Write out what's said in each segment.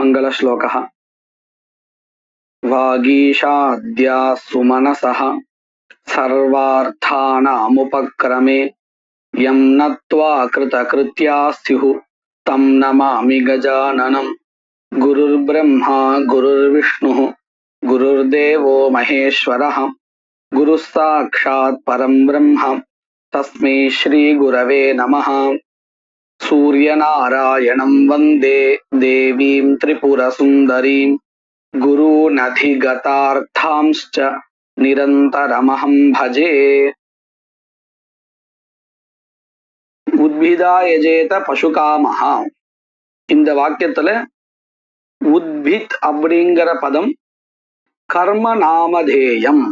मङ्गलश्लोकः वागीशाद्या सुमनसः सर्वार्थानामुपक्रमे यं नत्वा कृतकृत्या स्युः तं नमामि गजाननं गुरुर्ब्रह्मा गुरुर्विष्णुः गुरुर्देवो महेश्वरः गुरुः साक्षात् परं ब्रह्म तस्मै श्रीगुरवे नमः। सूर्यनारायणं वन्दे देवीं त्रिपुरसुन्दरीं गुरूनधिगतार्थांश्च निरन्तरमहं भजे। உத்பிதா யஜேத பசுகாமஹா. இந்த வாக்கியத்துல உத்பித் அப்படிங்கிற பதம் கர்ம நாமதேயம்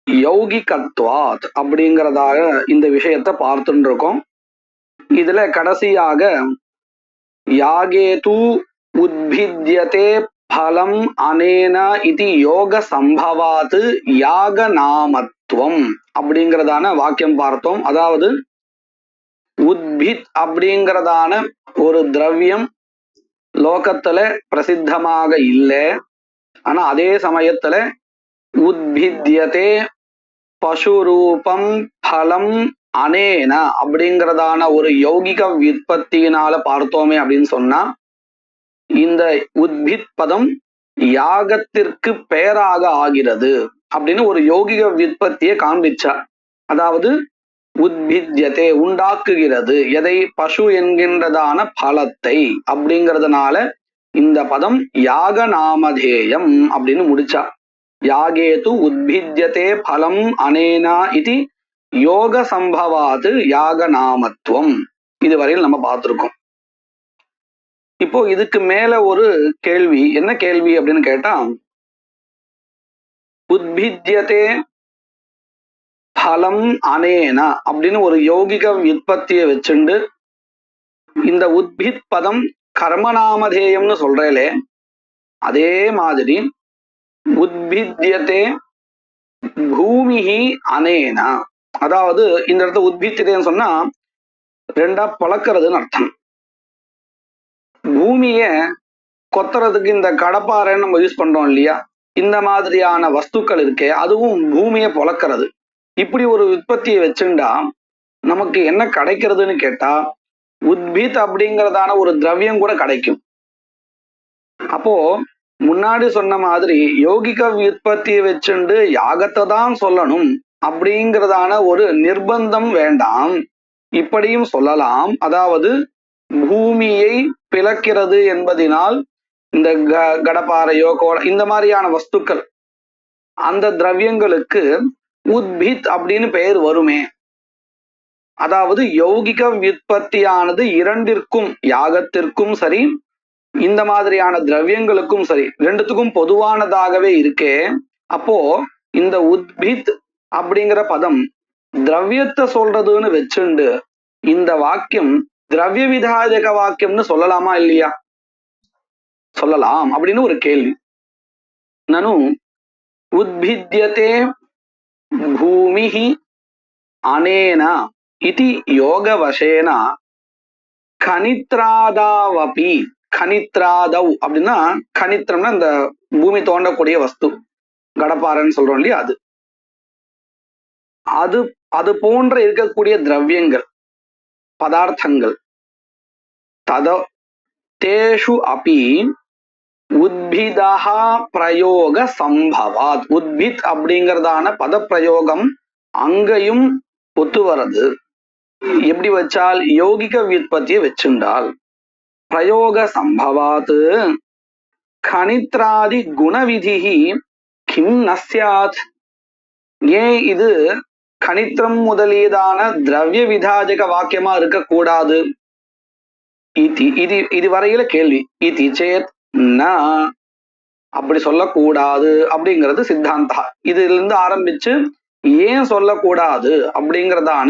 யௌகிகத்வாத் அப்படிங்கிறதாக இந்த விஷயத்தை பார்த்துட்டு இருக்கோம். இதுல கடைசியாக யாகேது உத்பித்யதே பலம் அனேன இது யோக சம்பவாத் யாக நாமத்துவம் அப்படிங்கிறதான வாக்கியம் பார்த்தோம். அதாவது உத்பித் அப்படிங்கிறதான ஒரு திரவியம் லோகத்துல பிரசித்தமாக இல்லை. ஆனா அதே சமயத்துல உத்பித்யதே பசுரூபம் பலம் அனேன அப்படிங்கிறதான ஒரு யௌகிக விற்பத்தியினால பார்த்தோமே அப்படின்னு சொன்னா இந்த உத்பித் பதம் யாகத்திற்கு பெயராக ஆகிறது அப்படின்னு ஒரு யௌகிக விற்பத்தியை காண்பிச்சா. அதாவது உத்பித்யதே உண்டாக்குகிறது எதை, பசு என்கின்றதான பலத்தை அப்படிங்கிறதுனால இந்த பதம் யாக நாமதேயம் அப்படின்னு முடிச்சா. யாகேது உத்பித்யதே பலம் அனேனா இது யோக சம்பவாது யாக நாமத்துவம். இதுவரையில் நம்ம பார்த்திருக்கோம். இப்போ இதுக்கு மேல ஒரு கேள்வி, என்ன கேள்வி அப்படின்னு கேட்டா, உத்பித்யதே பலம் அனேனா அப்படின்னு ஒரு யௌகிக விற்பத்தியை வச்சுண்டு இந்த உத்பித் பதம் கர்மநாமதேயம்னு சொல்றேலே, அதே மாதிரி உத்பித்யதே பூமிஹி அனேனா, அதாவது இந்த இடத்துல உத்பித்யதேன்னு சொன்னா ரெண்டா பழக்கிறதுன்னு அர்த்தம். பூமிய கொத்துறதுக்கு இந்த கடப்பாறைன்னு நம்ம யூஸ் பண்றோம் இல்லையா, இந்த மாதிரியான வஸ்துக்கள் இருக்கே அதுவும் பூமியை பொழக்கிறது. இப்படி ஒரு உற்பத்தியை வச்சுண்டா நமக்கு என்ன கிடைக்கிறதுன்னு கேட்டா உத்பித் அப்படிங்கிறதான ஒரு திரவியம் கூட கிடைக்கும். அப்போ முன்னாடி சொன்ன மாதிரி யோகிக விற்பத்தியை வச்சுண்டு யாகத்தை தான் சொல்லணும் அப்படிங்கிறதான ஒரு நிர்பந்தம் வேண்டாம். இப்படியும் சொல்லலாம். அதாவது பூமியை பிளக்கிறது என்பதினால் இந்த கடப்பாறையோ இந்த மாதிரியான வஸ்துக்கள் அந்த திரவியங்களுக்கு உத்பித் அப்படின்னு பெயர் வருமே. அதாவது யௌகிக விற்பத்தியானது இரண்டிற்கும், யாகத்திற்கும் சரி இந்த மாதிரியான திரவியங்களுக்கும் சரி, ரெண்டுத்துக்கும் பொதுவானதாகவே இருக்கே. அப்போ இந்த உத்பித் அப்படிங்கிற பதம் திரவியத்தை சொல்றதுன்னு வச்சுண்டு இந்த வாக்கியம் திரவிய விதாயக வாக்கியம்னு சொல்லலாமா இல்லையா? சொல்லலாம் அப்படின்னு ஒரு கேள்வி. நனு உத்பித்யதே பூமிஹி அனேன இதி யோகவசேன கனித்ராதாவபி. கனித்ராதவ் அப்படின்னா கனித்திரம்னா இந்த பூமி தோண்டக்கூடிய வஸ்து, கடப்பாறைன்னு சொல்றோம் இல்லையா, அது அது போன்ற இருக்கக்கூடிய திரவியங்கள் பதார்த்தங்கள் தேஷு அபி உத்பிதா பிரயோக சம்பவாத். உத்பித் அப்படிங்கிறதான பத பிரயோகம் அங்கேயும் ஒத்து வரது. எப்படி வச்சால் யோகிக விற்பத்தியை வச்சுண்டால் பிரயோக சம்பவாத் கனித்ராதி குணவிதிஹி கிம் நஸ்யாத். ஏன் இது கனித்திரம் முதலியதான திரவிய விதாஜக வாக்கியமா இருக்கக்கூடாது? இது வரையில கேள்வி. இதி சேத் ந, அப்படி சொல்லக்கூடாது அப்படிங்கிறது சித்தாந்தா. இதுல இருந்து ஆரம்பிச்சு ஏன் சொல்லக்கூடாது அப்படிங்கிறதான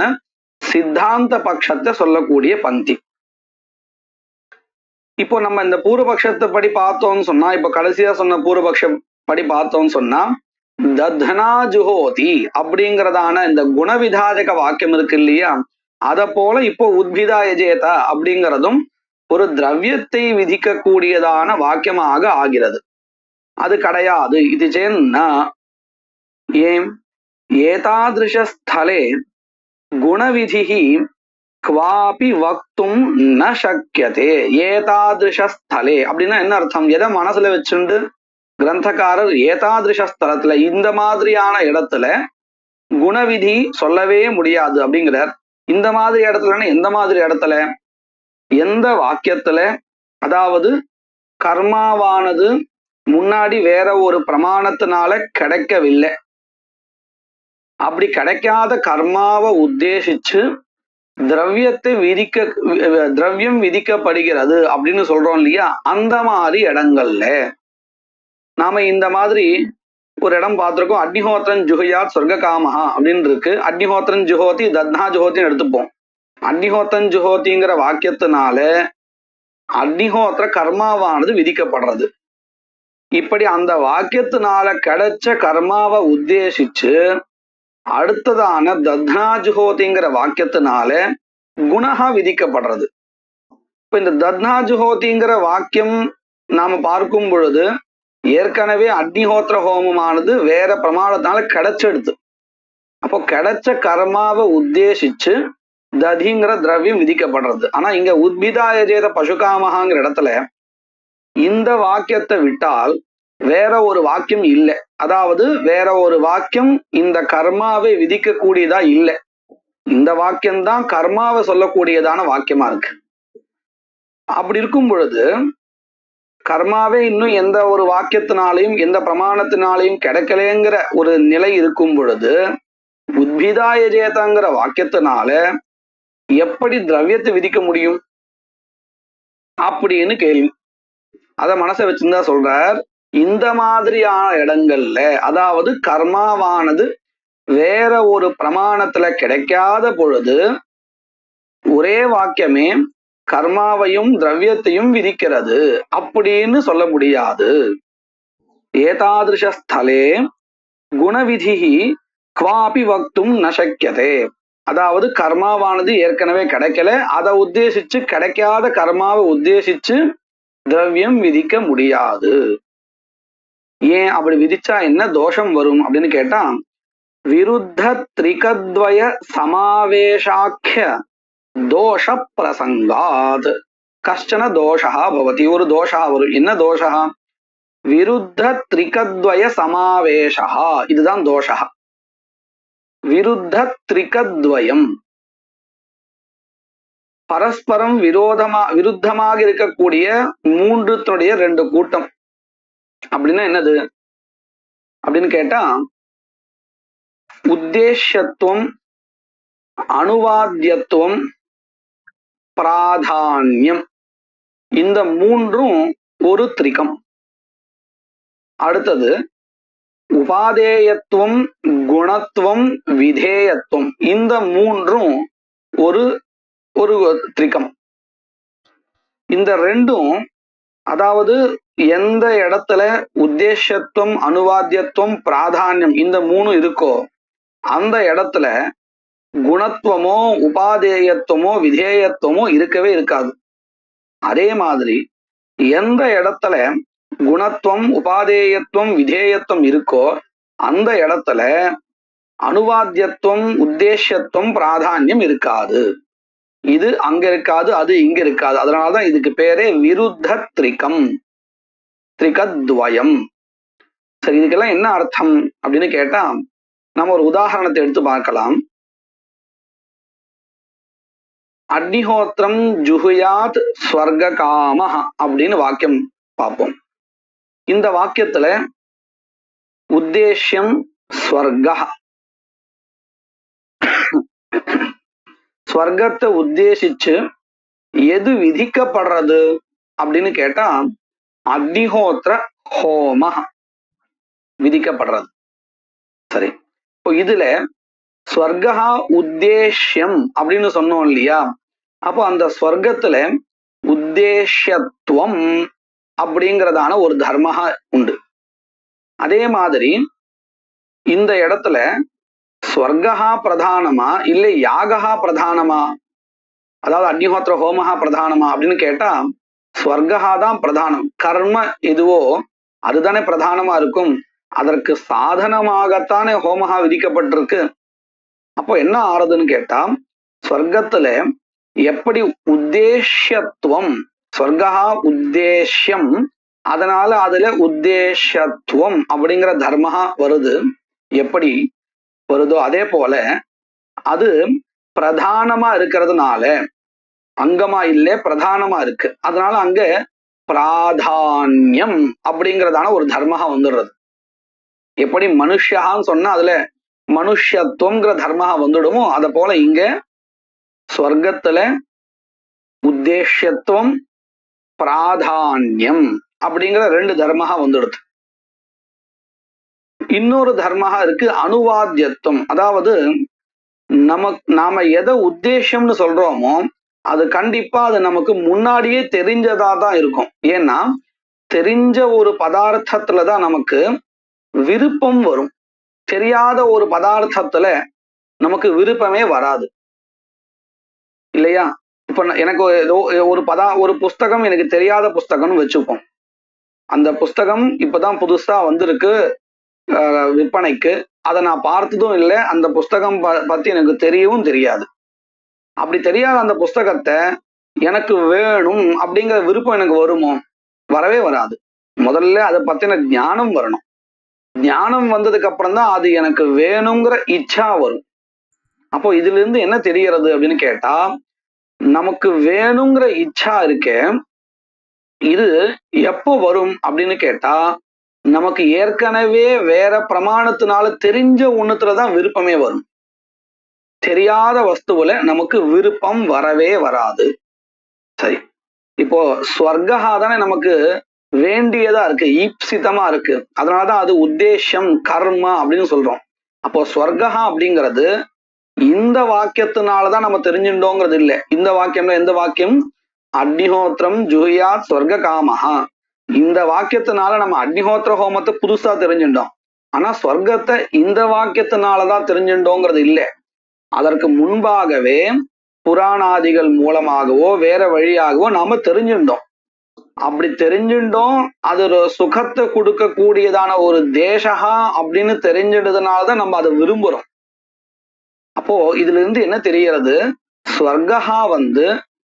சித்தாந்த பட்சத்தை சொல்லக்கூடிய பந்தி. இப்போ நம்ம இந்த பூர்வபக்ஷத்தை படி பார்த்தோம்னு சொன்னா, இப்ப கடைசியா சொன்ன பூர்வபக்ஷம் படி பார்த்தோம்னு சொன்னா தத்னா ஜுஹோதி அப்படிங்கிறதான இந்த குணவிதாஜக வாக்கியம் இருக்கு இல்லையா, அத போல இப்போ உத்பிதா யஜேத அப்படிங்கிறதும் ஒரு திரவியத்தை விதிக்க கூடியதான வாக்கியமாக ஆகிறது. அது கிடையாது. இது சேன்னா ஏம் ஏதாதிருஷ ஸ்தலே குணவிதிஹி குவாபி வக்தும் ந சக்கியதே. ஏதாதிருஷ ஸ்தலே அப்படின்னா என்ன அர்த்தம்? எதை மனசுல வச்சுண்டு கிரந்தக்காரர் ஏதாதிருஷ ஸ்தலத்துல இந்த மாதிரியான இடத்துல குணவிதி சொல்லவே முடியாது அப்படிங்கிறார். இந்த மாதிரி இடத்துலன்னா எந்த மாதிரி இடத்துல? எந்த வாக்கியத்துல அதாவது கர்மாவானது முன்னாடி வேற ஒரு பிரமாணத்தினால கிடைக்கவில்லை, அப்படி கிடைக்காத கர்மாவை உத்தேசிச்சு திரவியத்தை திரவியம் விதிக்கப்படுகிறது அப்படின்னு சொல்றோம் இல்லையா? அந்த மாதிரி இடங்கள்ல நாம இந்த மாதிரி ஒரு இடம் பார்த்திருக்கோம். அக்னிஹோத்திரன் ஜுஹயாத் சொர்க்க காமஹா அப்படின்னு இருக்கு. அக்னிஹோத்திரன் ஜுஹோதி தத்னா ஜுஹோத்தின்னு எடுத்துப்போம். அக்னிஹோத்திரன் ஜுஹோதிங்கிற வாக்கியத்தினால அக்னிஹோத்திர கர்மாவானது விதிக்கப்படுறது. இப்படி அந்த வாக்கியத்தினால கிடைச்ச கர்மாவை உத்தேசிச்சு அடுத்ததான தத்னா ஜுஹோதிங்கிற வாக்கியத்தினால குணஹா விதிக்கப்படுறது. இப்ப இந்த தத்னா ஜுஹோதிங்கிற வாக்கியம் நாம பார்க்கும் பொழுது ஏற்கனவே அக்னிஹோத்திர ஹோமமானது வேற பிரமாணத்தினால கிடைச்செடுத்து. அப்போ கிடைச்ச கர்மாவை உத்தேசிச்சு ததிங்கிற திரவியம் விதிக்கப்படுறது. ஆனா இங்க உத்பிதாயஜேத பசுகாமகாங்கிற இடத்துல இந்த வாக்கியத்தை விட்டால் வேற ஒரு வாக்கியம் இல்லை. அதாவது வேற ஒரு வாக்கியம் இந்த கர்மாவை விதிக்க கூடியதா இல்லை. இந்த வாக்கியம்தான் கர்மாவை சொல்லக்கூடியதான வாக்கியமா இருக்கு. அப்படி இருக்கும் பொழுது கர்மாவே இன்னும் எந்த ஒரு வாக்கியத்தினாலையும் எந்த பிரமாணத்தினாலையும் கிடைக்கலேங்கிற ஒரு நிலை இருக்கும் பொழுது உத்பிதாயஜேதங்கிற வாக்கியத்தினால எப்படி திரவியத்தை விதிக்க முடியும் அப்படின்னு கேள்வி. அத மனசை வச்சிருந்தா சொல்றார், இந்த மாதிரியான இடங்கள்ல அதாவது கர்மாவானது வேற ஒரு பிரமாணத்துல கிடைக்காத பொழுது ஒரே வாக்கியமே கர்மாவையும் திரவியத்தையும் விதிக்கிறது அப்படின்னு சொல்ல முடியாது. ஏதாதிருஷ ஸ்தலே குணவிதிஹி குவாபி வக்தும் ந சக்கியதே. அதாவது கர்மாவானது ஏற்கனவே கிடைக்கல, அதை உத்தேசிச்சு கிடைக்காத கர்மாவை உத்தேசிச்சு திரவியம் விதிக்க முடியாது. ஏன் அப்படி விதிச்சா என்ன தோஷம் வரும் அப்படின்னு கேட்டா, விருத்த திரிகத்வய சமாவேஷாக்கிய தோஷ பிரசங்காத் கஷ்டன தோஷா பவதி. ஒரு தோஷா வரும். என்ன தோஷா? விருத்த திரிகத்வய சமாவேஷா. இதுதான் தோஷா. விருத்த திரிகத்வயம் பரஸ்பரம் விருத்தமாக இருக்கக்கூடிய மூன்றுத்தினுடைய ரெண்டு கூட்டம். அப்படின்னா என்னது அப்படின்னு கேட்டா, உத்தேசத்துவம், அனுவாத்தியத்துவம், பிராதான்யம், இந்த மூன்றும் ஒரு திரிகம். அடுத்தது உபாதேயத்துவம், குணத்துவம், விதேயத்துவம், இந்த மூன்றும் ஒரு ஒரு திரிகம். இந்த ரெண்டும் அதாவது எந்த இடத்துல உத்தேசத்துவம், அனுவாத்தியத்துவம், பிராதான்யம் இந்த மூணு இருக்கோ அந்த இடத்துல குணத்துவமோ உபாதேயத்துவமோ விதேயத்துவமோ இருக்கவே இருக்காது. அதே மாதிரி எந்த இடத்துல குணத்துவம், உபாதேயத்துவம், விதேயத்துவம் இருக்கோ அந்த இடத்துல அனுவாத்தியத்துவம், உத்தேசத்துவம், பிராதான்யம் இருக்காது. இது அங்க இருக்காது, அது இங்க இருக்காது. அதனாலதான் இதுக்கு பேரே விருத்த திரிகம், திரிகத்வயம். சரி, இதுக்கெல்லாம் என்ன அர்த்தம் அப்படின்னு கேட்டா நம்ம ஒரு உதாரணத்தை எடுத்து பார்க்கலாம். அக்னிஹோத்திரம் ஜுஹுயாத் ஸ்வர்க காமஹ அப்படின்னு வாக்கியம் பார்ப்போம். இந்த வாக்கியத்துல உத்தேசியம் ஸ்வர்க, ஸ்வர்க்கத்தை உத்தேசிச்சு எது விதிக்கப்படுறது அப்படின்னு கேட்டா அக்னிஹோத்திர ஹோம விதிக்கப்படுறது. சரி, இப்போ இதுல ஸ்வர்கா உத்தேசியம் அப்படின்னு சொன்னோம் இல்லையா? அப்போ அந்த ஸ்வர்க்கத்துல உத்தேசத்துவம் அப்படிங்கிறதான ஒரு தர்மஹா உண்டு. அதே மாதிரி இந்த இடத்துல ஸ்வர்கா பிரதானமா இல்லை யாகா பிரதானமா அதாவது அக்னிஹோத்திர ஹோமஹா பிரதானமா அப்படின்னு கேட்டா ஸ்வர்கஹா தான் பிரதானம். கர்ம எதுவோ அதுதானே பிரதானமா இருக்கும். அதற்கு சாதனமாகத்தானே ஹோமஹா விதிக்கப்பட்டிருக்கு. அப்போ என்ன ஆறுதுன்னு கேட்டா ஸ்வர்க்கத்துல எப்படி உத்தேஷ்யத்துவம், ஸ்வர்கஹா உத்தேஷ்யம், அதனால அதுல உத்தேஷத்துவம் அப்படிங்கிற தர்மஹா வருது. எப்படி வருதோ அதே போல அது பிரதானமா இருக்கிறதுனால, அங்கமா இல்ல பிரதானமா இருக்கு, அதனால அங்க பிராதான்யம் அப்படிங்கிறதான ஒரு தர்மஹா வந்துடுறது. எப்படி மனுஷகான்னு சொன்னா அதுல மனுஷத்துவங்கிற தர்மஹா வந்துடுமோ அத போல இங்க ஸ்வர்க்கத்துல உத்தேஷ்யத்துவம் பிராதான்யம் அப்படிங்கிற ரெண்டு தர்மஹா வந்துடுது. இன்னொரு தர்மஹா இருக்கு அனுவாத்தியத்துவம். அதாவது நாம எதை உத்தேசம்னு சொல்றோமோ அது கண்டிப்பா அது நமக்கு முன்னாடியே தெரிஞ்சதா தான் இருக்கும். ஏன்னா தெரிஞ்ச ஒரு பதார்த்தத்துலதான் நமக்கு விருப்பம் வரும். தெரியாத ஒரு பதார்த்தத்துல நமக்கு விருப்பமே வராது இல்லையா? இப்ப எனக்கு ஒரு புஸ்தகம் எனக்கு தெரியாத புஸ்தகம்னு வச்சுப்போம். அந்த புஸ்தகம் இப்பதான் புதுசா வந்திருக்கு விற்பனைக்கு. அதை நான் பார்த்ததும் இல்லை, அந்த புஸ்தகம் பத்தி எனக்கு தெரியவும் தெரியாது. அப்படி தெரியாத அந்த புஸ்தகத்தை எனக்கு வேணும் அப்படிங்கிற விருப்பம் எனக்கு வருமோ? வரவே வராது. முதல்ல அதை பத்தின ஞானம் வரணும். ஞானம் வந்ததுக்கு அப்புறம் தான் அது எனக்கு வேணுங்கிற இச்சா வரும். அப்போ இதுல இருந்து என்ன தெரிகிறது அப்படின்னு கேட்டா நமக்கு வேணுங்கிற இச்சா இருக்கே இது எப்போ வரும் அப்படின்னு கேட்டா நமக்கு ஏற்கனவே வேற பிரமாணத்தினால தெரிஞ்ச ஒண்ணுத்துலதான் விருப்பமே வரும். தெரியாத வஸ்துவில நமக்கு விருப்பம் வரவே வராது. சரி, இப்போ ஸ்வர்கஹா தானே நமக்கு வேண்டியதா இருக்கு, ஈப்சிதமா இருக்கு. அதனாலதான் அது உத்தேசம் கர்மா அப்படின்னு சொல்றோம். அப்போ ஸ்வர்கஹா அப்படிங்கிறது இந்த வாக்கியத்தினாலதான் நம்ம தெரிஞ்சுட்டோங்கிறது இல்லை. இந்த வாக்கியம்ல எந்த வாக்கியம்? அக்னிஹோத்திரம் ஜுஹியாத் ஸ்வர்க காமஹா. இந்த வாக்கியத்தினால நம்ம அக்னிஹோத்திர ஹோமத்தை புதுசா தெரிஞ்சுட்டோம். ஆனா ஸ்வர்க்கத்தை இந்த வாக்கியத்தினாலதான் தெரிஞ்சுட்டோங்கிறது இல்லை. அதற்கு முன்பாகவே புராணாதிகள் மூலமாகவோ வேற வழியாகவோ நாம தெரிஞ்சுட்டோம். அப்படி தெரிஞ்சுட்டோம், அது ஒரு சுகத்தை கொடுக்க கூடியதான ஒரு தேசகா அப்படின்னு தெரிஞ்சிட்டதுனாலதான் நம்ம அதை விரும்புறோம். அப்போ இதுல இருந்து என்ன தெரிகிறது? ஸ்வர்கஹா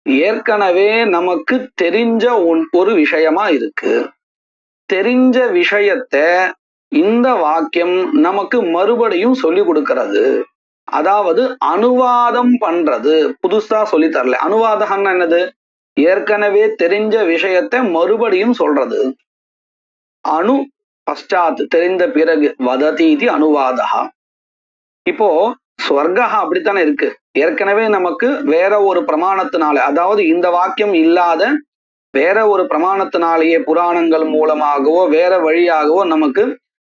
ஏற்கனவே நமக்கு தெரிஞ்ச ஒரு விஷயமா இருக்கு. தெரிஞ்ச விஷயத்த இந்த வாக்கியம் நமக்கு மறுபடியும் சொல்லி கொடுக்கிறது. அதாவது அனுவாதம் பண்றது, புதுசா சொல்லி தரல. அனுவாதம்னா என்னது? ஏற்கனவே தெரிஞ்ச விஷயத்தை மறுபடியும் சொல்றது. அணு பஷ்டாத், தெரிந்த பிறகு, வததீதி அனுவாதா. இப்போ ஸ்வர்கஹா அப்படித்தானே இருக்கு. ஏற்கனவே நமக்கு வேற ஒரு பிரமாணத்தினால, அதாவது இந்த வாக்கியம் இல்லாத வேற ஒரு பிரமாணத்தினாலேயே புராணங்கள் மூலமாகவோ வேற வழியாகவோ நமக்கு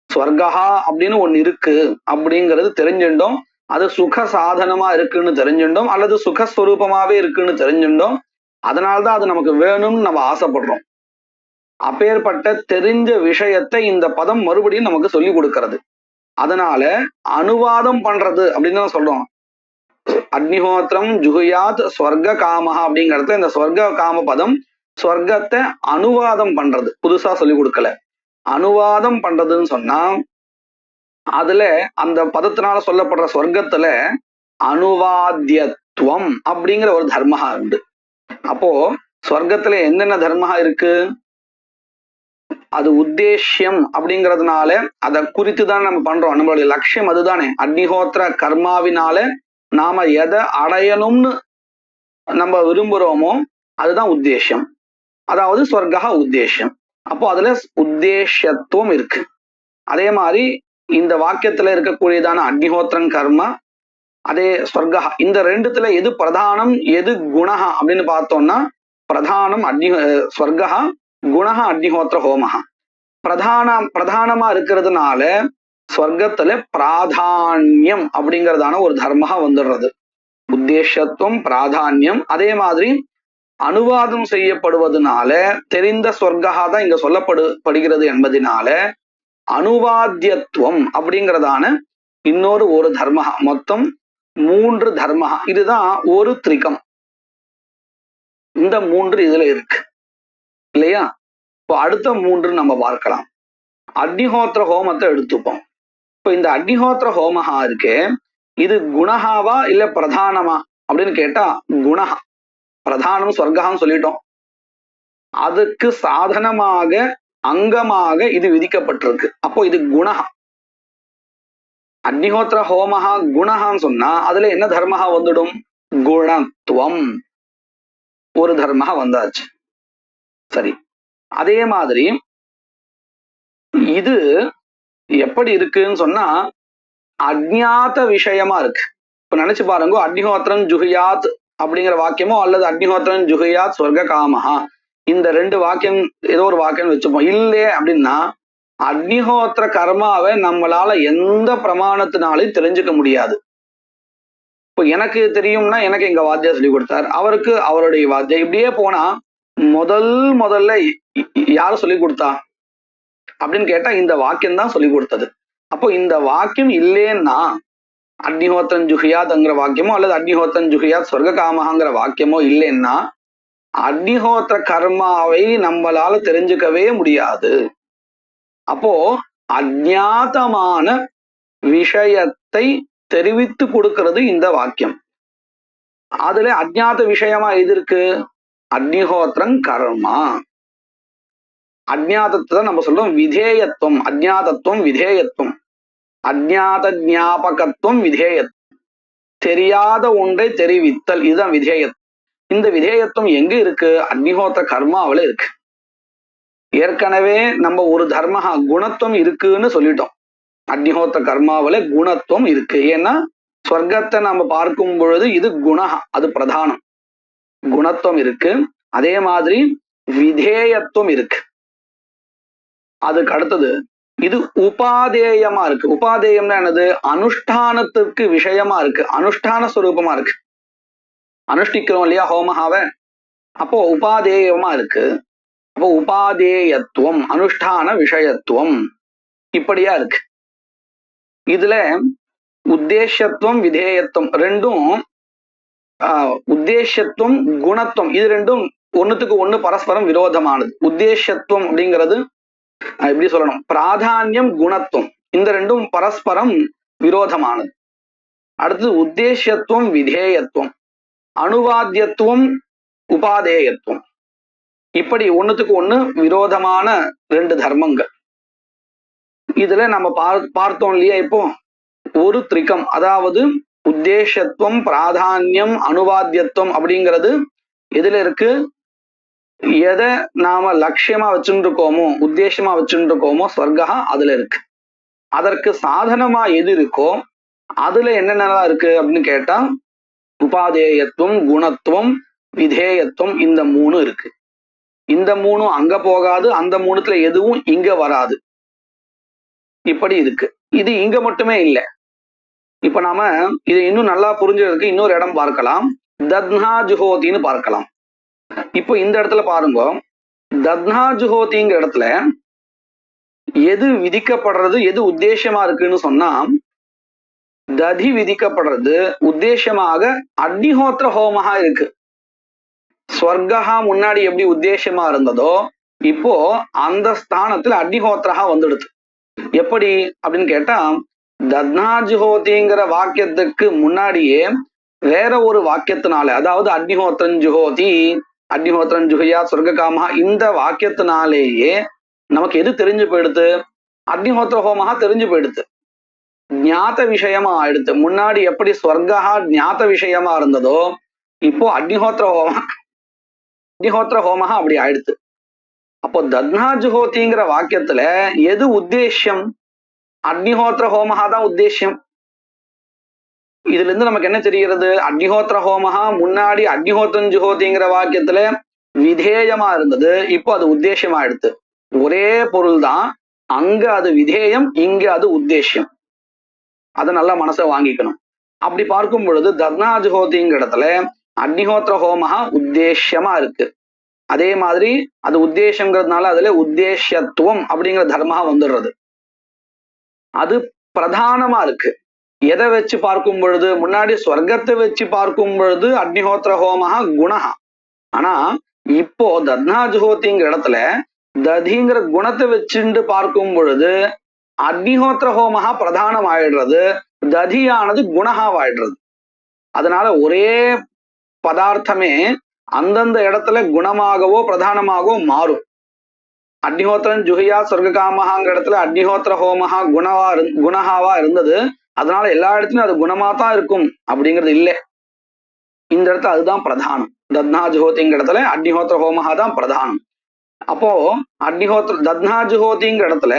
ஸ்வர்கஹா அப்படின்னு ஒண்ணு இருக்கு அப்படிங்கிறது தெரிஞ்சுட்டோம். அது சுக சாதனமா இருக்குன்னு தெரிஞ்சுட்டோம், அல்லது சுகஸ்வரூபமாவே இருக்குன்னு தெரிஞ்சுட்டோம். அதனால்தான் அது நமக்கு வேணும்னு நம்ம ஆசைப்படுறோம். அப்பேற்பட்ட தெரிஞ்ச விஷயத்தை இந்த பதம் மறுபடியும் நமக்கு சொல்லி கொடுக்கிறது. அதனால அனுவாதம் பண்றது அப்படின்னு தான் சொல்றோம். அக்னிஹோத்திரம் ஜுஹியாத் ஸ்வர்க காமஹா அப்படிங்கிறது இந்த ஸ்வர்க காம பதம் ஸ்வர்க்கத்தை அனுவாதம் பண்றது, புதுசா சொல்லி கொடுக்கல. அனுவாதம் பண்றதுன்னு சொன்னா அதுல அந்த பதத்தினால சொல்லப்படுற ஸ்வர்க்கத்துல அனுவாத்தியத்துவம் அப்படிங்கிற ஒரு தர்மஹா உண்டு. அப்போ ஸ்வர்க்கத்துல என்னென்ன தர்மஹா இருக்கு? அது உத்தேசியம் அப்படிங்கிறதுனால அதை குறித்துதான் நம்ம பண்றோம். நம்மளுடைய லட்சியம் அதுதானே. அக்னிஹோத்திர கர்மாவினால நாம எதை அடையணும்னு நம்ம விரும்புறோமோ அதுதான் உத்தேசம். அதாவது ஸ்வர்கஹா உத்தேசம். அப்போ அதுல உத்தேசத்துவம் இருக்கு. அதே மாதிரி இந்த வாக்கியத்துல இருக்கக்கூடியதான அக்னிஹோத்திரம் கர்மா, அதே ஸ்வர்கஹா, இந்த ரெண்டுத்துல எது பிரதானம் எது குணஹா அப்படின்னு பார்த்தோம்னா பிரதானம் ஸ்வர்கஹா, குணஹா அக்னிஹோத்திர ஹோமஹா. பிரதானமா இருக்கிறதுனால ஸ்வர்க்கத்துல பிராதான்யம் அப்படிங்கிறதான ஒரு தர்மஹா வந்துடுறது. உத்தேசத்துவம் பிராதான்யம். அதே மாதிரி அனுவாதம் செய்யப்படுவதனால தெரிந்த ஸ்வர்கஹா தான் இங்க சொல்லப்படுகிறது என்பதனால அனுவாத்தியத்துவம் அப்படிங்கிறதான இன்னொரு ஒரு தர்மஹா. மொத்தம் 3 தர்மஹா. இதுதான் ஒரு திரிகம். இந்த 3 இதுல இருக்கு இல்லையா? இப்போ அடுத்த 3 நம்ம பார்க்கலாம். அக்னிஹோத்திர ஹோமத்தை எடுத்துப்போம். இப்போ இந்த அக்னிஹோத்திர ஹோமஹா இருக்கே, இது குணஹாவா இல்ல பிரதானமா அப்படின்னு கேட்டா குணஹா. பிரதானம் சொர்க்கான்னு சொல்லிட்டோம். அதுக்கு சாதனமாக அங்கமாக இது விதிக்கப்பட்டிருக்கு. அப்போ இது குணஹா. அக்னிஹோத்திர ஹோமஹா குணஹான்னு சொன்னா அதுல என்ன தர்மஹா வந்துடும்? குணத்துவம். ஒரு தர்மஹா வந்தாச்சு. சரி, அதே மாதிரி இது எப்படி இருக்குன்னு சொன்னா அஜ்ஞாத விஷயமா இருக்கு. இப்ப நினைச்சு பாருங்க, அக்னிஹோத்திரன் ஜுஹியாத் அப்படிங்கிற வாக்கியமோ அல்லது அக்னிஹோத்திரன் ஜுஹியாத் சொர்க்க காமஹா, இந்த 2 வாக்கியம் ஏதோ ஒரு வாக்கியம் வச்சுப்போம். இல்லையே அப்படின்னா அக்னிஹோத்திர கர்மாவை நம்மளால எந்த பிரமாணத்தினாலையும் தெரிஞ்சுக்க முடியாது. இப்போ எனக்கு தெரியும்னா எனக்கு எங்க வாத்தியார் சொல்லி கொடுத்தார், அவருக்கு அவருடைய வாத்தியார், இப்படியே போனா முதல்ல யார் சொல்லி கொடுத்தா அப்படின்னு கேட்டா இந்த வாக்கியம் தான் சொல்லி கொடுத்தது. அப்போ இந்த வாக்கியம் இல்லேன்னா அக்னிஹோத்திரன் ஜுஹியாத்ங்கிற வாக்கியமோ அல்லது அக்னிஹோத்திரன் ஜுஹியாத் சொர்க்க காமஹாங்கிற வாக்கியமோ இல்லைன்னா அக்னிஹோத்திர கர்மாவை நம்மளால தெரிஞ்சுக்கவே முடியாது. அப்போ அஜ்ஞாதமான விஷயத்தை தெரிவித்து கொடுக்கிறது இந்த வாக்கியம். அதுல அஜ்ஞாத விஷயமா எது இருக்கு? அக்னிஹோத்திரன் கர்மா. அஜ்ஞாதத்தை நம்ம சொல்றோம் விதேயத்துவம். அஜ்ஞாதத்துவம் விதேயத்துவம். அஜ்ஞாத ஞாபகத்துவம் விதேயத்துவம். தெரியாத ஒன்றை தெரிவித்தல், இதுதான் விதேயத்துவம். இந்த விதேயத்துவம் எங்க இருக்கு? அக்னிஹோத்திர கர்மாவில இருக்கு. ஏற்கனவே நம்ம ஒரு தர்மஹா குணத்துவம் இருக்குன்னு சொல்லிட்டோம். அக்னிஹோத்திர கர்மாவில குணத்துவம் இருக்கு. ஏன்னா சொர்க்கத்தை நம்ம பார்க்கும் பொழுது இது குணஹா, அது பிரதானம். குணத்துவம் இருக்கு. அதே மாதிரி விதேயத்துவம் இருக்கு. அதுக்கு அடுத்தது இது உபாதேயமா இருக்கு. உபாதேயம்னா என்னது? அனுஷ்டானத்துக்கு விஷயமா இருக்கு, அனுஷ்டான ஸ்வரூபமா இருக்கு. அனுஷ்டிக்கிறோம் இல்லையா ஹோமஹாவை, அப்போ உபாதேயமா இருக்கு. அப்போ உபாதேயத்துவம், அனுஷ்டான விஷயத்துவம் இப்படியா இருக்கு. இதுல உத்தேசத்துவம் விதேயத்துவம் ரெண்டும், உத்தேசத்துவம் குணத்துவம் இது ரெண்டும் ஒண்ணுத்துக்கு ஒண்ணு பரஸ்பரம் விரோதமானது. உத்தேசத்துவம் அப்படிங்கிறது எப்படி சொல்லணும், பிராதானியம் குணத்துவம், இந்த ரெண்டும் பரஸ்பரம் விரோதமானது. அடுத்தது உத்தேசத்துவம் விதேயத்துவம், அனுவாத்தியத்துவம் உபாதேயத்துவம், இப்படி ஒண்ணுத்துக்கு ஒண்ணு விரோதமான 2 தர்மங்கள். இதுல நம்ம பார்த்தோம் இல்லையா, இப்போ ஒரு திரிகம், அதாவது உத்தேசத்துவம் பிராதானியம் அனுவாத்தியத்துவம் அப்படிங்கிறது எதுல இருக்கு? எதை நாம லட்சியமா வச்சுட்டு இருக்கோமோ, உத்தேசமா வச்சுட்டு இருக்கோமோ ஸ்வர்கா அதுல இருக்கு. அதற்கு சாதனமா எது இருக்கோ அதுல என்னென்னலாம் இருக்கு அப்படின்னு கேட்டா உபாதேயத்துவம் குணத்துவம் விதேயத்துவம், இந்த 3 இருக்கு. இந்த 3 அங்க போகாது, அந்த 3த்துல எதுவும் இங்க வராது. இப்படி இருக்கு. இது இங்க மட்டுமே இல்லை. இப்ப நாம இதை இன்னும் நல்லா புரிஞ்சதுக்கு இன்னொரு இடம் பார்க்கலாம். தத்னா ஜுஹோதின்னு பார்க்கலாம். இப்போ இந்த இடத்துல பாருங்க, தத்னா ஜுஹோதிங்கிற இடத்துல எது விதிக்கப்படுறது, எது உத்தேசமா இருக்குன்னு சொன்னா, ததி விதிக்கப்படுறது உத்தேசமாக அக்னிஹோத்திர ஹோமஹா இருக்கு. ஸ்வர்கா முன்னாடி எப்படி உத்தேசமா இருந்ததோ இப்போ அந்த ஸ்தானத்துல அக்னிஹோத்திரஹா வந்துடுது. எப்படி அப்படின்னு கேட்டா, தத்னா ஜுஹோதிங்கிற வாக்கியத்துக்கு முன்னாடியே வேற ஒரு வாக்கியத்தினால, அதாவது அக்னிஹோத்திரன் ஜுஹோதி அக்னிஹோத்திரன் ஜுஹியா சொர்க்க காமஹா, இந்த வாக்கியத்தினாலேயே நமக்கு எது தெரிஞ்சு போயிடுது? அக்னிஹோத்திர ஹோமஹா தெரிஞ்சு போயிடுது, ஞாத விஷயமா ஆயிடுது. முன்னாடி எப்படி ஸ்வர்கா ஞாத விஷயமா இருந்ததோ இப்போ அக்னிஹோத்திர ஹோமஹா அப்படி ஆயிடுது. அப்போ தத்னா ஜுஹோதிங்கிற வாக்கியத்துல எது உத்தேசம்? அக்னிஹோத்திர ஹோமஹா தான் உத்தேசம். இதுல இருந்து நமக்கு என்ன தெரிகிறது? அக்னிஹோத்திர ஹோமஹா முன்னாடி அக்னிஹோத்திரன் ஜுஹோதிங்கிற வாக்கியத்துல விதேயமா இருந்தது, இப்போ அது உத்தேசமா எடுத்து. ஒரே பொருள் தான், அங்க அது விதேயம், இங்க அது உத்தேசம். அதை நல்லா மனசை வாங்கிக்கணும். அப்படி பார்க்கும் பொழுது தத்னா ஜுஹோதிங்கிற இடத்துல அக்னிஹோத்திர ஹோமஹா உத்தேசமா இருக்கு. அதே மாதிரி அது உத்தேசங்கிறதுனால அதுல உத்தேசத்துவம் அப்படிங்கிற தர்மஹா வந்துடுறது. அது பிரதானமா இருக்கு. எதை வச்சு பார்க்கும் பொழுது? முன்னாடி ஸ்வர்க்கத்தை வச்சு பார்க்கும் பொழுது அக்னிஹோத்திர ஹோமஹா குணஹா, ஆனா இப்போ தத்னா ஜுஹோதிங்கிற இடத்துல ததிங்கிற குணத்தை வச்சுட்டு பார்க்கும் பொழுது அக்னிஹோத்திர ஹோமஹா பிரதானம் ஆயிடுறது, ததியானது குணஹாவாயிடுறது. அதனால ஒரே பதார்த்தமே அந்தந்த இடத்துல குணமாகவோ பிரதானமாகவோ மாறும். அக்னிஹோத்திரன் ஜுஹியா சொர்க்காமஹாங்கிற இடத்துல அக்னிஹோத்திர ஹோமஹா குணஹாவா இருந்தது. அதனால எல்லா இடத்துலயும் அது குணமா தான் இருக்கும் அப்படிங்கிறது இல்லை. இந்த இடத்துல அதுதான் பிரதானம். தத்னா ஜுஹோதிங்கிற இடத்துல அக்னிஹோத்திர ஹோமஹா தான் பிரதானம். அப்போ தத்னா ஜுஹோதிங்கிற இடத்துல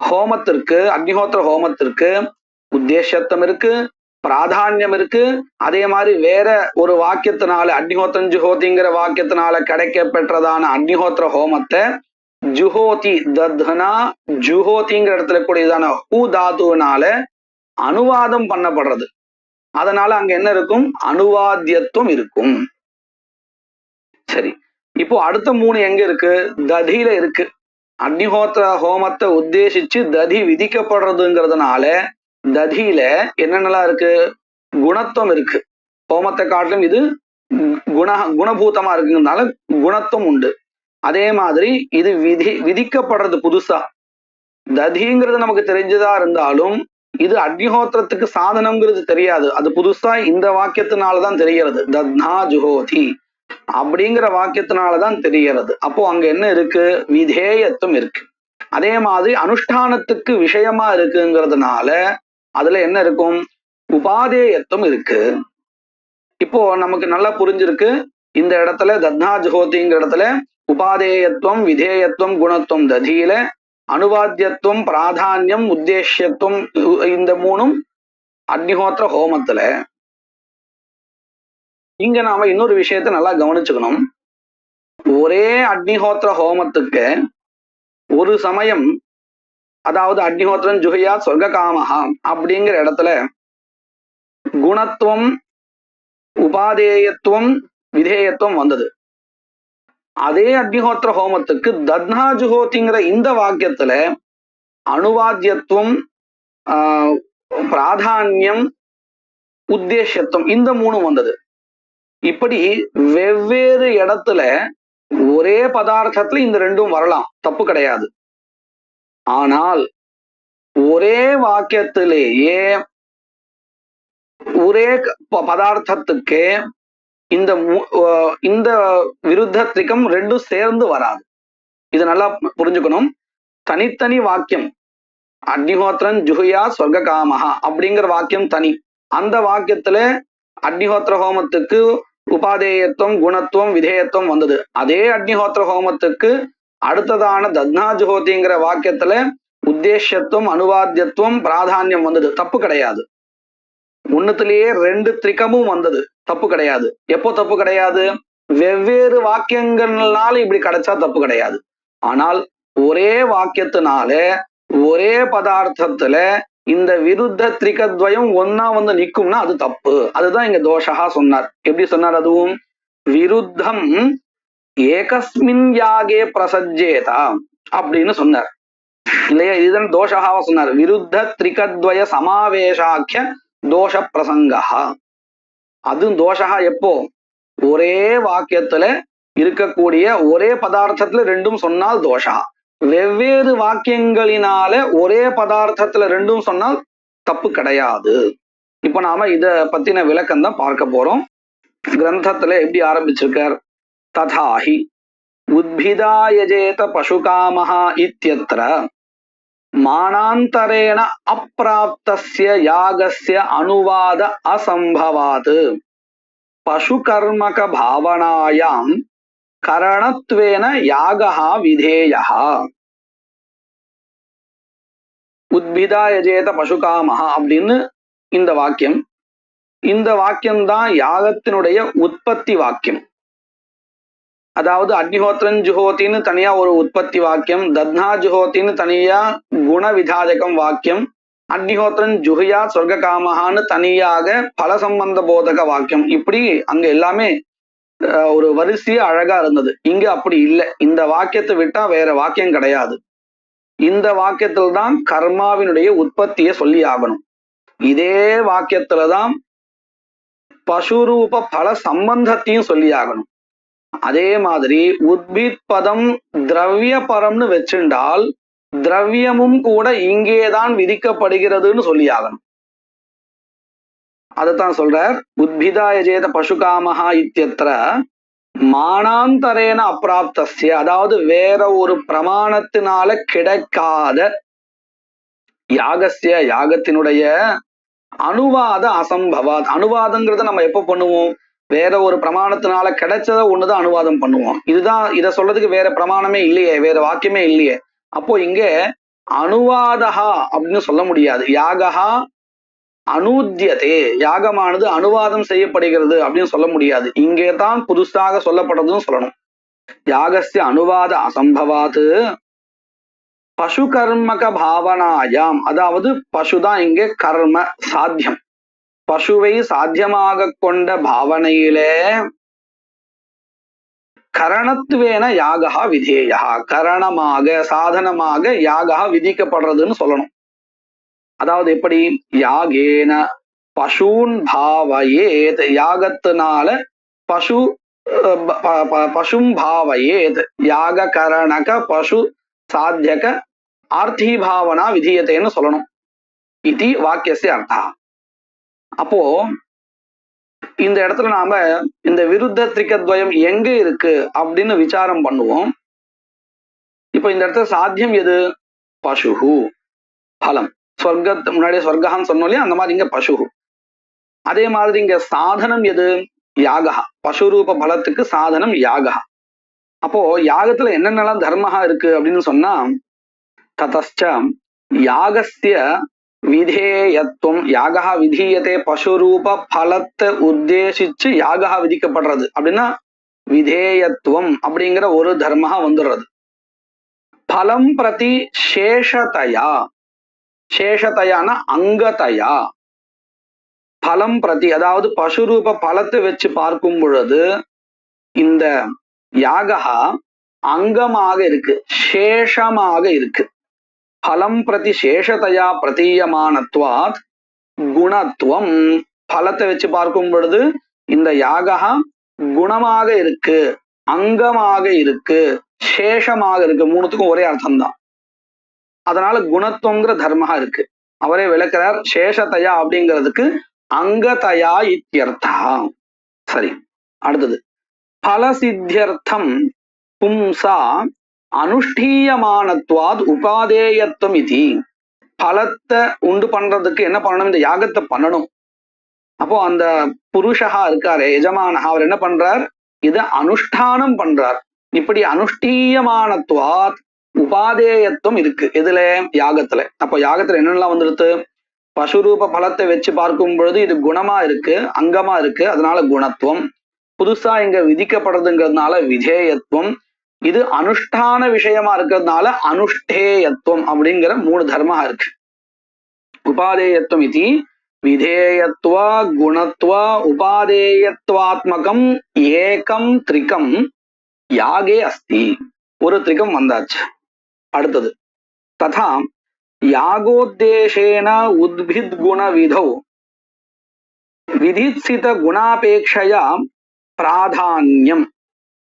ஹோமத்திற்கு, அக்னிஹோத்திர ஹோமத்திற்கு உத்தேசத்துவம் இருக்கு, பிராதான்யம் இருக்கு. அதே மாதிரி வேற ஒரு வாக்கியத்தினால அக்னிஹோத்திரன் ஜுஹோதிங்கிற வாக்கியத்தினால கிடைக்க பெற்றதான அக்னிஹோத்திர ஹோமத்தை ஜுஹோதி தத்னா ஜுஹோதிங்கிற இடத்துல கூடியதான ஹூ தாத்துவினால அனுவாதம் பண்ணப்படுறது. அதனால அங்க என்ன இருக்கும்? அனுவாத்தியத்துவம் இருக்கும். சரி, இப்போ அடுத்த 3 எங்க இருக்கு? ததியில இருக்கு. அக்னிஹோத்திர ஹோமத்தை உத்தேசிச்சு ததி விதிக்கப்படுறதுங்கிறதுனால ததியில என்னென்னலாம் இருக்கு? குணத்துவம் இருக்கு. ஹோமத்தை காட்டிலும் இது குணபூதமா இருக்குங்கிறதுனால குணத்துவம் உண்டு. அதே மாதிரி இது விதிக்கப்படுறது புதுசா. ததிங்கிறது நமக்கு தெரிஞ்சதா இருந்தாலும் இது அக்னிஹோத்திரத்துக்கு சாதனம்ங்கிறது தெரியாது. அது புதுசா இந்த வாக்கியத்தினாலதான் தெரிகிறது. தத்னா ஜுஹோதி அப்படிங்கிற வாக்கியத்தினாலதான் தெரிகிறது. அப்போ அங்க என்ன இருக்கு? விதேயத்துவம் இருக்கு. அதே மாதிரி அனுஷ்டானத்துக்கு விஷயமா இருக்குங்கிறதுனால அதுல என்ன இருக்கும்? உபாதேயத்துவம் இருக்கு. இப்போ நமக்கு நல்லா புரிஞ்சிருக்கு. இந்த இடத்துல தத்னா ஜுஹோதிங்கிற இடத்துல உபாதேயத்துவம், விதேயத்துவம், குணத்துவம் ததியில, அனுவாத்தியத்துவம், பிராதான்யம், உத்தேசியத்துவம் இந்த 3 அக்னிஹோத்திர ஹோமத்துல. இங்க நாம இன்னொரு விஷயத்த நல்லா கவனிச்சுக்கணும். ஒரே அக்னிஹோத்திர ஹோமத்துக்கு ஒரு சமயம், அதாவது அக்னிஹோத்திரன் ஜுஹியா சொர்க்காமஹா அப்படிங்கிற இடத்துல குணத்துவம், உபாதேயத்துவம், விதேயத்துவம் வந்தது. அதே அக்னிஹோத்திர ஹோமத்துக்கு தத்னா ஜுஹோதிங்கிற இந்த வாக்கியத்துல அனுவாத்தியத்துவம், பிராதான்யம், உத்தேசத்துவம் இந்த 3 வந்தது. இப்படி வெவ்வேறு இடத்துல ஒரே பதார்த்தத்துல இந்த 2 வரலாம், தப்பு கிடையாது. ஆனால் ஒரே வாக்கியத்திலேயே ஒரே பதார்த்தத்துக்கு இந்த விருத்தத்திரிகம் 2 சேர்ந்து வராது. இது நல்லா புரிஞ்சுக்கணும். தனித்தனி வாக்கியம் அக்னிஹோத்திரன் ஜுஹியா சொர்க்காமஹா அப்படிங்கிற வாக்கியம் தனி. அந்த வாக்கியத்துல அக்னிஹோத்திர ஹோமத்துக்கு உபாதேயத்துவம், குணத்துவம், விதேயத்துவம் வந்தது. அதே அக்னிஹோத்திர ஹோமத்துக்கு அடுத்ததான தத்னா ஜுஹோதிங்கிற வாக்கியத்துல உத்தேசத்துவம், அனுவாத்தியத்துவம், பிராதான்யம் வந்தது. தப்பு கிடையாது. ஒண்ணுத்திலேயே 2 திரிகமும் வந்தது. தப்பு கிடையாது. எப்போ தப்பு கிடையாது? வெவ்வேறு வாக்கியங்கள்னால இப்படி கிடைச்சா தப்பு கிடையாது. ஆனால் ஒரே வாக்கியத்தினால ஒரே பதார்த்தத்துல இந்த விருத்த திரிகத்வயம் ஒன்னா வந்து நிக்கும்னா அது தப்பு. அதுதான் இங்க தோஷா சொன்னார். எப்படி சொன்னார்? அதுவும் விருத்தம் ஏகஸ்மின் யாகே பிரசஜ்ஜேதா அப்படின்னு சொன்னார் இல்லையா? இதுதான் தோஷாவா சொன்னார். விருத்த திரிகத்வய சமாவேஷாக்கிய தோஷ பிரசங்கா. அதுவும் தோஷா எப்போ? ஒரே வாக்கியத்துல இருக்கக்கூடிய ஒரே பதார்த்தத்துல 2 சொன்னால் தோஷா. வெவ்வேறு வாக்கியங்களினால ஒரே பதார்த்தத்துல 2 சொன்னால் தப்பு கிடையாது. இப்ப நாம இத பத்தின விளக்கம் தான் பார்க்க போறோம். கிரந்தத்துல எப்படி ஆரம்பிச்சிருக்கார்? ததாஹி உத்பிதாயஜேத பசுகாமஹா இத்யத்ர மானாந்தரேண அப்ராப்தஸ்ய யாகஸ்ய அனுவாத அசம்பவாத் பசுகர்மக பாவனாயாம் கரணத்வேன யாகஹா விதேயஹா. உத்பிதாயஜேத பசுகாமஹா அப்படின்னு இந்த வாக்கியம். இந்த வாக்கியம்தான் யாகத்தினுடைய உற்பத்தி வாக்கியம். அதாவது அக்னிஹோத்திரன் ஜுஹோத்தின்னு தனியா ஒரு உற்பத்தி வாக்கியம், தத்னா ஜுஹோத்தின்னு தனியா குண விதாஜகம் வாக்கியம், அக்னிஹோத்திரன் ஜுஹியா சொர்க்காமஹான்னு தனியாக பல சம்பந்த போதக வாக்கியம். இப்படி அங்க எல்லாமே ஒரு வரிசையா அழகா இருந்தது. இங்க அப்படி இல்லை. இந்த வாக்கியத்தை விட்டா வேற வாக்கியம் கிடையாது. இந்த வாக்கியத்துல தான் கர்மாவினுடைய உற்பத்தியை சொல்லி ஆகணும். இதே வாக்கியத்துலதான் பசுரூப பல சம்பந்தத்தையும் சொல்லி ஆகணும். அதே மாதிரி உத்பித் பதம் திரவிய பரம்னு வச்சுண்டால் திரவியமும் கூட இங்கேதான் விதிக்கப்படுகிறதுன்னு சொல்லியாகணும். அதைத்தான் சொல்றார். உத்பிதாய ஜேத பசுகாமஹா இத்தியத்திர மானாந்தரேன அப்பிராப்தஸ்ய, அதாவது வேற ஒரு பிரமாணத்தினால கிடைக்காத யாகஸ்ய யாகத்தினுடைய அனுவாத அசம்பவாத். அனுவாதங்கிறத நம்ம எப்ப பண்ணுவோம்? வேற ஒரு பிரமாணத்தினால கிடைச்சத ஒண்ணுதான் அனுவாதம் பண்ணுவோம். இத சொல்றதுக்கு வேற பிரமாணமே இல்லையே, வேற வாக்கியமே இல்லையே. அப்போ இங்க அனுவாதஹா அப்படின்னு சொல்ல முடியாது. யாகஹா அனூத்தியதே, யாகமானது அனுவாதம் செய்யப்படுகிறது அப்படின்னு சொல்ல முடியாது. இங்கே தான் புதுசாக சொல்லப்படுறதுன்னு சொல்லணும். யாகஸ்ய அனுவாத அசம்பவாத் பசு கர்மக பாவனாயாம், அதாவது பசுதான் இங்கே கர்ம சாத்தியம். பசுவை சாத்தியமாக கொண்ட பாவனையிலே கரணத்துவேன யாகா விதேயா, கரணமாக சாதனமாக யாகா விதிக்கப்படுறதுன்னு சொல்லணும். அதாவது எப்படி? யாகேன பசூன் பாவயேத், யாகத்தினால பசு பசும் பாவயேத், யாக கரணக பசு சாத்தியக ஆர்த்தி பாவனா விதியத்தைன்னு சொல்லணும். இது வாக்கியஸ்ய அர்த்தா. அப்போ இந்த இடத்துல நாம இந்த விருத்த திரிகத்வயம் எங்க இருக்கு அப்படின்னு விசாரம் பண்ணுவோம். இப்போ இந்த இடத்துல சாத்தியம் எது? பசுஹு பலம். சொர்க்கத்து முன்னாடியே சொர்க்கான்னு சொன்னோம் இல்லையா, அந்த மாதிரி இங்க பசுஹு. அதே மாதிரி இங்க சாதனம் எது? யாகா. பசுரூப பலத்துக்கு சாதனம் யாகா. அப்போ யாகத்துல என்னென்னலாம் தர்மஹா இருக்கு அப்படின்னு சொன்னா, ததச்ச யாகஸ்ய விதேயத்துவம், யாகா விதீயத்தை பசுரூப பலத்தை உத்தேசிச்சு யாகா விதிக்கப்படுறது அப்படின்னா விதேயத்துவம் அப்படிங்கிற ஒரு தர்மஹா வந்துடுறது. பலம் பிரதி சேஷதயா, சேஷதயான அங்கதயா, பலம் பிரதி அதாவது பசுரூப பலத்தை வச்சு பார்க்கும் பொழுது இந்த யாகா அங்கமாக இருக்கு, சேஷமாக இருக்கு. பலம் பிரதி சேஷதயா பிரதீயமானத்வாத் குணத்துவம், பலத்தை வச்சு பார்க்கும் பொழுது இந்த யாகா குணமாக இருக்கு, அங்கமாக இருக்கு, சேஷமாக இருக்கு. மூணுத்துக்கும் ஒரே அர்த்தம் தான். அதனால குணத்துவங்கிற தர்மஹா இருக்கு. அவரே விளக்கிறார், சேஷதயா அப்படிங்கிறதுக்கு அங்கதயா இத்தியர்த்தா. சரி, அடுத்தது பலசித்தியர்த்தம் பும்சா அனுஷ்டீயமானத்வாத் உபாதேயத்துவம் இது. பலத்தை உண்டு பண்றதுக்கு என்ன பண்ணணும்? இந்த யாகத்தை பண்ணணும். அப்போ அந்த புருஷா இருக்காரு, எஜமானஹா, அவர் என்ன பண்றார்? இதை அனுஷ்டானம் பண்றார். இப்படி அனுஷ்டீயமானத்வாத் உபாதேயத்துவம் இருக்கு. எதுல? யாகத்துல. அப்போ யாகத்துல என்னெல்லாம் வந்துடுது? பசுரூப பலத்தை வச்சு பார்க்கும் பொழுது இது குணமா இருக்கு, அங்கமா இருக்கு, அதனால குணத்துவம். புதுசா இங்க விதிக்கப்படுறதுங்கிறதுனால விதேயத்துவம். இது அனுஷ்டான விஷயமா இருக்கிறதுனால அனுஷ்டேயத்துவம் அப்படிங்கிற மூணு தர்மா இருக்கு. உபாதேயத்துவம் இது விதேயத்துவ குணத்துவ உபாதேயத்துவாத்மகம் ஏகம் திரிகம் யாகே அஸ்தி. ஒரு திரிகம் வந்தாச்சு. அடுத்தது ததா யாகோத்தேசேன உத்பித் குண விதௌ விதித்சித குணாபேட்சையா பிராதான்யம்.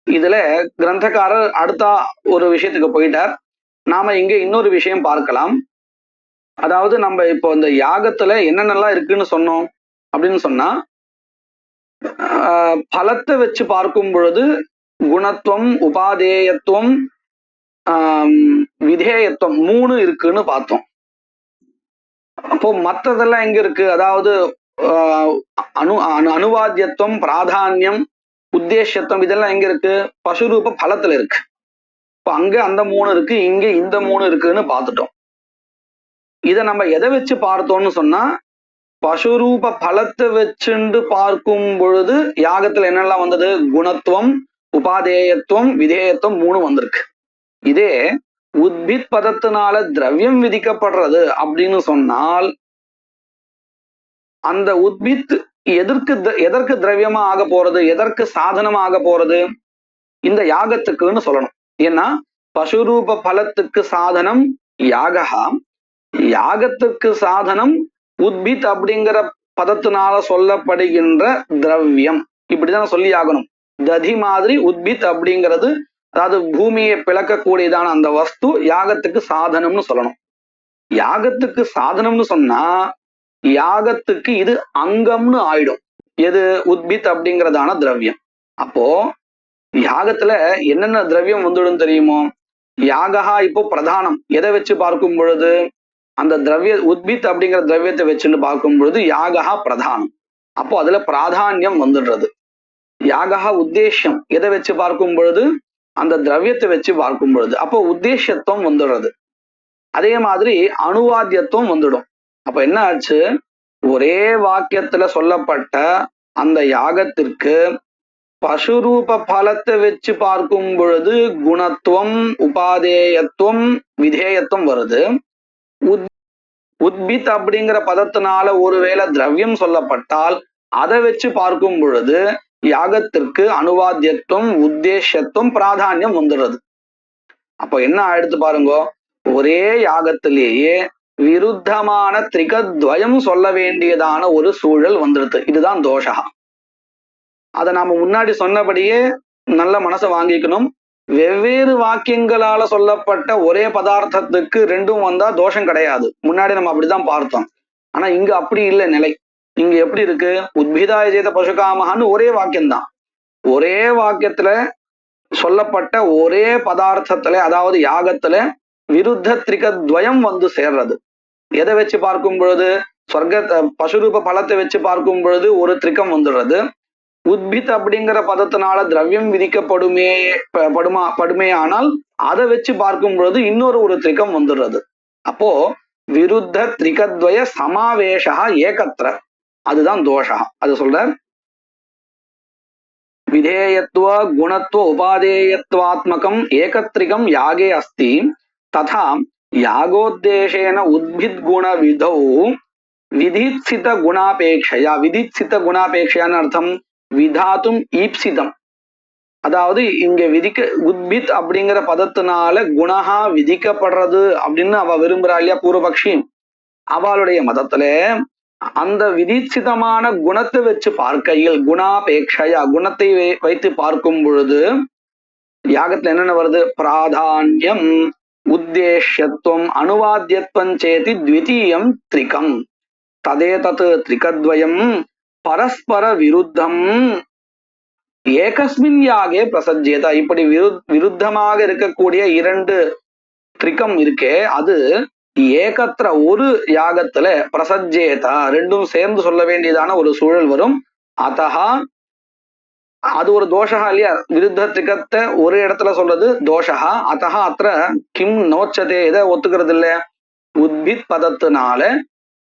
இதுல கிரந்தக்காரர் அடுத்த ஒரு விஷயத்துக்கு போயிட்டார். நாம இங்க இன்னொரு விஷயம் பார்க்கலாம். அதாவது நம்ம இப்போ இந்த யாகத்துல என்னென்னலாம் இருக்குன்னு சொன்னோம் அப்படின்னு சொன்னா, பலத்தை வச்சு பார்க்கும் பொழுது குணத்துவம், உபாதேயத்துவம், விதேயத்துவம் மூணு இருக்குன்னு பார்த்தோம். அப்போ மற்றதெல்லாம் எங்க இருக்கு? அதாவது அனுவாத்தியத்துவம், பிராதான்யம், உத்தேசத்துவம் இதெல்லாம் எங்க இருக்கு? பசுரூப பலத்துல இருக்கு. இப்போ அங்க அந்த மூணு இருக்கு, இங்க இந்த மூணு இருக்குன்னு பார்த்துட்டோம். இதை நம்ம எதை வச்சு பார்த்தோம்னு சொன்னா, பசுரூப பலத்தை வச்சுண்டு பார்க்கும் பொழுது யாகத்துல என்னெல்லாம் வந்தது? குணத்துவம், உபாதேயத்துவம், விதேயத்துவம் மூணு வந்திருக்கு. இதே உத்பித் பதத்தினால திரவியம் விதிக்கப்படுறது அப்படின்னு சொன்னால், அந்த உத்பித் எதற்கு திரவியமா ஆக போறது, எதற்கு சாதனமா ஆக போறது? இந்த யாகத்துக்குன்னு சொல்லணும். ஏன்னா பசுரூப பலத்துக்கு சாதனம் யாகா, யாகத்துக்கு சாதனம் உத்பித் அப்படிங்கிற பதத்தினால சொல்லப்படுகின்ற திரவியம். இப்படிதான் சொல்லி ஆகணும். ததி மாதிரி உத்பித் அப்படிங்கிறது, அதாவது பூமியை பிளக்கக்கூடியதான அந்த வஸ்து யாகத்துக்கு சாதனம்னு சொல்லணும். யாகத்துக்கு சாதனம்னு சொன்னா யாகத்துக்கு இது அங்கம்னு ஆயிடும். எது? உத்பித் அப்படிங்கிறதான திரவியம். அப்போ யாகத்துல என்னென்ன திரவியம் வந்துடும் தெரியுமோ? யாகா இப்போ பிரதானம். எதை வச்சு பார்க்கும் பொழுது? அந்த திரவிய உத்பித் அப்படிங்கிற திரவியத்தை வச்சுன்னு பார்க்கும் பொழுது யாகா பிரதானம். அப்போ அதுல பிராதானியம் வந்துடுறது. யாகா உத்தேசம். எதை வச்சு பார்க்கும் பொழுது? அந்த திரவியத்தை வச்சு பார்க்கும் பொழுது அப்போ உத்தேசத்துவம் வந்துடுறது. அதே மாதிரி அணுவாத்தியத்துவம் வந்துடும். அப்ப என்ன ஆச்சு? ஒரே வாக்கியத்துல சொல்லப்பட்ட அந்த யாகத்திற்கு பசுரூப பலத்தை வச்சு பார்க்கும் பொழுது குணத்துவம், உபாதேயத்துவம், விதேயத்துவம் வருது. உத்பித் அப்படிங்கிற பதத்தினால ஒருவேளை திரவியம் சொல்லப்பட்டால் அதை வச்சு பார்க்கும் பொழுது யாகத்திற்கு அணுவாத்தியத்துவம், உத்தேசத்துவம், பிராதானியம் வந்துடுறது. அப்ப என்ன ஆயிடுத்து பாருங்க, ஒரே யாகத்திலேயே விருத்தமான திரிகத்வயம் சொல்ல வேண்டியதான ஒரு சூழல் வந்துடுது. இதுதான் தோஷா. அதை நாம முன்னாடி சொன்னபடியே நல்ல மனசை வாங்கிக்கணும். வெவ்வேறு வாக்கியங்களால சொல்லப்பட்ட ஒரே பதார்த்தத்துக்கு ரெண்டும் வந்தா தோஷம் கிடையாது. முன்னாடி நம்ம அப்படிதான் பார்த்தோம். ஆனா இங்க அப்படி இல்லை நிலை. இங்க எப்படி இருக்கு? உத்பிதாய ஜெயத பசுகாமகான்னு ஒரே வாக்கியம்தான். ஒரே வாக்கியத்துல சொல்லப்பட்ட ஒரே பதார்த்தத்துல, அதாவது யாகத்துல விருத்த திரிகத்வயம் வந்து சேர்றது. எதை வச்சு பார்க்கும் பொழுது? சொர்க்க பசுரூப பலத்தை வச்சு பார்க்கும் பொழுது ஒரு திரிகம் வந்துடுறது. உத்பித் அப்படிங்கிற பதத்தினால திரவியம் படுமே ஆனால் அதை வச்சு பார்க்கும் பொழுது இன்னொரு திரிகம் வந்துடுறது. அப்போ விருத்த திரிகத்வய சமாவேஷா ஏகத்திர, அதுதான் தோஷா. அது சொல்ற விதேயத்துவ குணத்துவ உபாதேயத்வாத்மகம் ஏகத்ரிகம் யாகே அஸ்தி ததா யாகோத்தேசேன உத்பித் குண விதௌ விதித்சித குணாபேட்சையா. விதித்சித குணாபேட்சையான்னு அர்த்தம் விதாத்தும் ஈப்சிதம். அதாவது இங்க உத்பித் அப்படிங்கிற பதத்தினால குணஹா விதிக்கப்படுறது அப்படின்னு அவ விரும்புறா இல்லையா பூர்வபக்ஷி? அவளுடைய மதத்துல அந்த விதிச்சிதமான குணத்தை வச்சு பார்க்கையில் குணாபேட்சையா, குணத்தை வைத்து பார்க்கும் பொழுது யாகத்துல என்னென்ன வருது? பிராதான்யம், உத்தேசத்துவம், அணுவாத்தியத்துவம் சேதி த்விதீயம் திரிகம் ததே தத் திரிகத்வயம் பரஸ்பர விருத்தம் ஏகஸ்மின் யாகே பிரசஜ்யேதா. இப்படி விருத்தமாக இருக்கக்கூடிய இரண்டு திரிகம் இருக்கே, அது ஏகத்திர ஒரு யாகத்துல பிரசஜ்யேதா, ரெண்டும் சேர்ந்து சொல்ல வேண்டியதான ஒரு சூழல் வரும். அத்தஹா அது ஒரு தோஷா இல்லையா? விருத்த திரிகத்தை ஒரு இடத்துல சொல்றது தோஷா. அத்தஹா அத்திர கிம் நோச்சதே, எதை ஒத்துக்கிறது இல்ல? உத்பித் பதத்தினால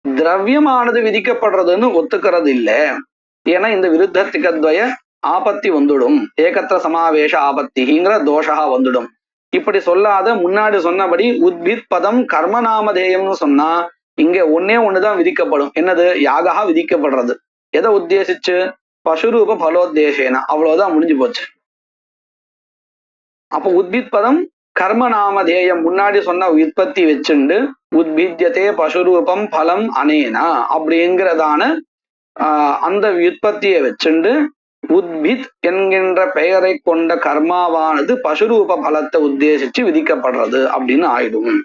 திரவியமானது விதிக்கப்படுறதுன்னு ஒத்துக்கிறது இல்லை. ஏன்னா இந்த விருத்த திரிகத்வய ஆபத்தி வந்துடும். ஏகத்திர சமாவேஷ ஆபத்திங்கிற தோஷா வந்துடும். இப்படி சொல்லாத முன்னாடி சொன்னபடி உத்பித் பதம் கர்மநாமதேயம்னு சொன்னா இங்க ஒன்னே ஒண்ணுதான் விதிக்கப்படும். என்னது? யாகா விதிக்கப்படுறது. எதை உத்தேசிச்சு? பசுரூப பலோத்தேசேனா. அவ்வளவுதான், முடிஞ்சு போச்சு. அப்போ உத்பித் பதம் கர்மநாமதேயம் முன்னாடி சொன்ன உற்பத்தி வச்சுண்டு உத்பித்யதே பசுரூபம் பலம் அனேனா அப்படிங்கிறதான அந்த உற்பத்தியை வச்சுண்டு உத்பித் என்கின்ற பெயரை கொண்ட கர்மாவானது பசுரூப பலத்தை உத்தேசிச்சு விதிக்கப்படுறது அப்படின்னு ஆயிடும்.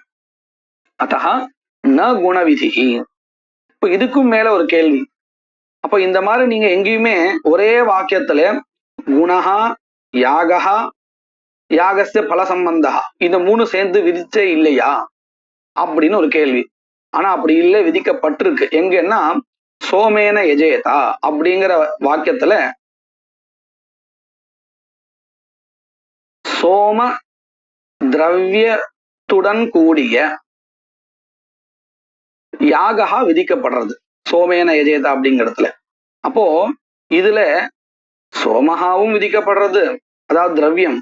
அத்தஹா ந குணவிதி. இப்ப இதுக்கும் மேல ஒரு கேள்வி. அப்ப இந்த மாதிரி நீங்க எங்கேயுமே ஒரே வாக்கியத்துல குணஹா, யாகா, யாகஸ்ய பல சம்பந்தா இந்த மூணு சேர்ந்து விதிச்சே இல்லையா அப்படின்னு ஒரு கேள்வி. ஆனா அப்படி இல்லை, விதிக்கப்பட்டிருக்கு. எங்கன்னா சோமேன யஜேதா அப்படிங்கிற வாக்கியத்துல சோம திரவியத்துடன் கூடிய யாகா விதிக்கப்படுறது சோமேன யஜேதா அப்படிங்கிறதுல. அப்போ இதுல சோமஹாவும் விதிக்கப்படுறது, அதாவது திரவியம்,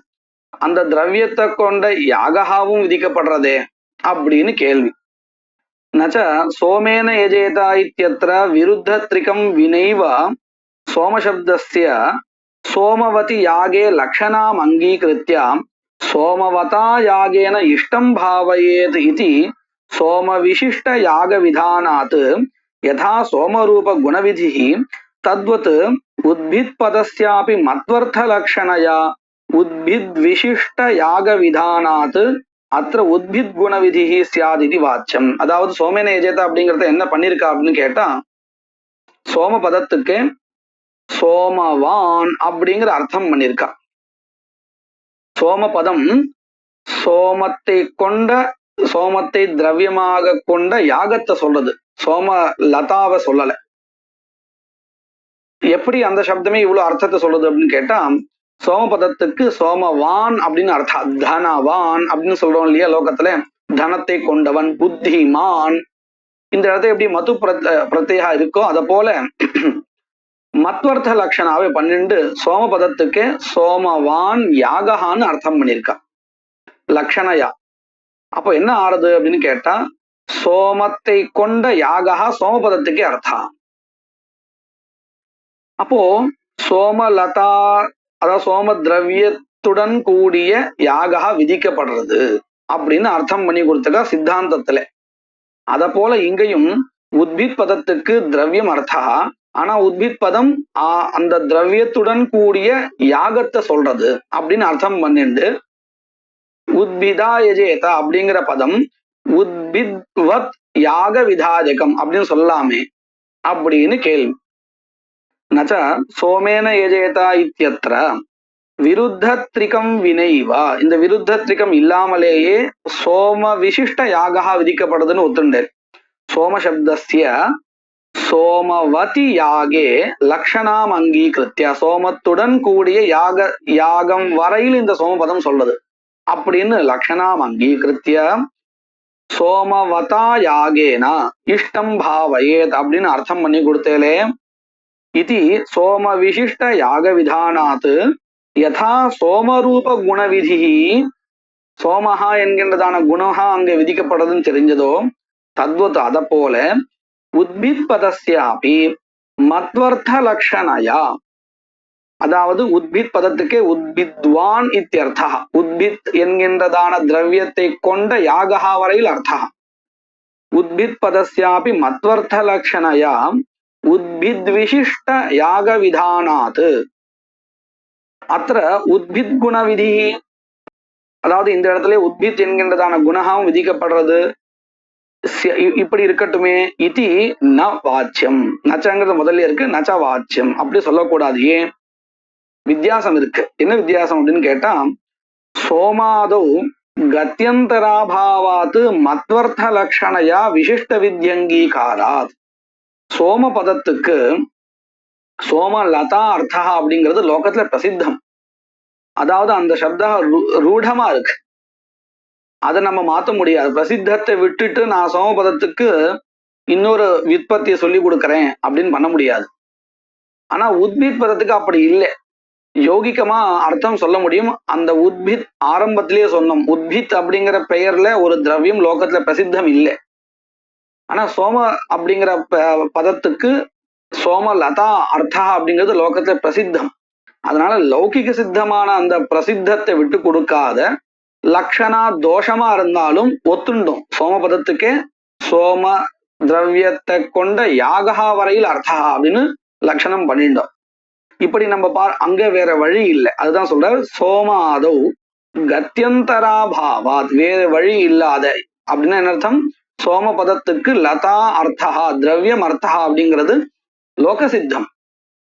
அந்த திரவியத்தை கொண்ட யாகாவும் விதிக்கப்படுறதே அப்படின்னு கேள்வி. நச்ச சோமேன யஜேதா இத்யத்ர விருத்த திரிகம் வினைவ சோமசப்தஸ்ய சோமவதி யாகே லக்ஷணாம் அங்கீகிருத்ய சோமவதா யாகேன இஷ்டம் பாவயேத் இதி சோம விசிஷ்ட யாக விதானாத் யதா சோமரூப குணவிதி தத்வத் உத்பித் பதஸ்யாபி மத்வர்த்த லக்ஷணயா உத்பித் விசிஷ்ட யாக விதானாத் அത്ര உத்பித் குண விதி சியாத் இது வாச்சம். அதாவது சோமேன யஜேத அப்படிங்கறத என்ன பண்ணிருக்கா அப்படின்னு கேட்டா, சோம பதத்துக்கு சோமவான் அப்படிங்கிற அர்த்தம் பண்ணிருக்கா. சோமபதம் சோமத்தை கொண்ட, சோமத்தை திரவியமாக கொண்ட யாகத்தை சொல்றது, சோம லதாவை சொல்லல. எப்படி அந்த சப்தமே இவ்வளவு அர்த்தத்தை சொல்றது அப்படின்னு கேட்டா, சோமபதத்துக்கு சோமவான் அப்படின்னு அர்த்தம். தனவான் அப்படின்னு சொல்றோம் இல்லையா லோகத்துல, தனத்தை கொண்டவன், புத்திமான். இந்த இடத்துல எப்படி மது பிரத்யா இருக்கோ அத போல மத்வர்த்த லட்சணாவே பன்னெண்டு சோமபதத்துக்கு சோமவான் யாகஹான்னு அர்த்தம் பண்ணியிருக்கா லக்ஷணயா. அப்போ என்ன ஆறுது அப்படின்னு கேட்டா, சோமத்தை கொண்ட யாகா சோமபதத்துக்கே அர்த்தம். அப்போ சோமலதா அதாவது சோம திரவியத்துடன் கூடிய யாகா விதிக்கப்படுறது அப்படின்னு அர்த்தம் பண்ணி கொடுத்துக்கா சித்தாந்தத்துல. அத போல இங்கேயும் உத்பித் பதத்துக்கு திரவியம் அர்த்தா, ஆனா உத்பித் பதம் அந்த திரவியத்துடன் கூடிய யாகத்தை சொல்றது அப்படின்னு அர்த்தம் பண்ணிண்டு உத்பிதா யஜேதா அப்படிங்கிற பதம் உத்பித்வத் யாக விதாஜகம் அப்படின்னு சொல்லாமே அப்படின்னு கேள்வி. நச்ச சோமேன யஜேதா இத்தியத்ர விருத்தத்ரிகம் வினைவா, இந்த விருத்தத்ரிகம் இல்லாமலேயே சோம விசிஷ்ட யாகா விதிக்கப்படுதுன்னு ஒத்துண்டேன். சோம சப்தஸ்ய சோமவதி யாகே லக்ஷணாம் அங்கீகிருத்திய, சோமத்துடன் கூடிய யாகம் வரையில் இந்த சோமபதம் சொல்றது அப்படின்னு லக்ஷணாம் அங்கீகிருத்திய சோமவதா யாகேனா இஷ்டம் பாவயேத் அப்படின்னு அர்த்தம் பண்ணி கொடுத்தேலே. இது சோம விசிஷ்ட யாக விதானாத் யதா சோமரூப குணவிதி, சோமஹா என்கின்றதான குணஹா அங்கே விதிக்கப்படுறதுன்னு தெரிஞ்சதோ தத்வத் அத போல உத்பித் பதஸ்யாபி மத்வர்த்த லக்ஷணயா, அதாவது உத்பித் பதத்துக்கே உத்பித்வான் இத்தியர்த்தா, உத்பித் என்கின்றதான திரவியத்தை கொண்ட யாகா வரையில் அர்த்தா. உத்பித் பதஸ்யாபி மத்வர்த்த லக்ஷணயா உத்பித் விசிஷ்ட யாக விதானாத் அത്ര உத்பித் குண விதி, அதாவது இந்த இடத்துல உத்பித் என்கின்றதான குணகாவும் விதிக்கப்படுறது இப்படி இருக்கட்டுமே. இது ந வாச்சியம், நச்சங்கிறது முதல்ல இருக்கு, நச்ச வாச்சியம் அப்படி சொல்லக்கூடாது. ஏன்? வித்தியாசம் இருக்கு. என்ன வித்தியாசம் அப்படின்னு கேட்டா, சோமாதோ கத்தியந்தராபாவாத் மத்வர்த்த லக்ஷணையா விசிஷ்ட வித்யங்கீகாராத், சோம பதத்துக்கு சோமலதா அர்த்தா அப்படிங்கிறது லோகத்துல பிரசித்தம். அதாவது அந்த சப்த ரூಢமா இருக்கு, அதை நம்ம மாற்ற முடியாது. பிரசித்தத்தை விட்டுட்டு நான் சோமபதத்துக்கு இன்னொரு விற்பத்தியை சொல்லி கொடுக்குறேன் அப்படின்னு பண்ண முடியாது. ஆனா உத்பித் பதத்துக்கு அப்படி இல்லை, யோகிக்கமா அர்த்தம் சொல்ல முடியும். அந்த உத்பித் ஆரம்பத்திலேயே சொன்னோம், உத்பித் அப்படிங்கிற பெயர்ல ஒரு திரவியம் லோகத்துல பிரசித்தம் இல்லை. ஆனா சோம அப்படிங்கிற பதத்துக்கு சோமலதா அர்த்தா அப்படிங்கிறது லோகத்துல பிரசித்தம். அதனால லௌகிக சித்தமான அந்த பிரசித்தத்தை விட்டு கொடுக்காத லக்ஷணா தோஷமா இருந்தாலும் ஒத்துண்டோம். சோமபதத்துக்கே சோம திரவியத்தை கொண்ட யாகா வரையில் அர்த்தா அப்படின்னு லட்சணம் பண்ணிட்டோம். இப்படி நம்ம அங்க வேற வழி இல்லை. அதுதான் சொல்ற சோமாதௌ கத்தியந்தராபாவாத், வேற வழி இல்லாத அப்படின்னா என்ன அர்த்தம்? சோமபதத்துக்கு லதா அர்த்தா திரவியம் அர்த்தா அப்படிங்கிறது லோக சித்தம்,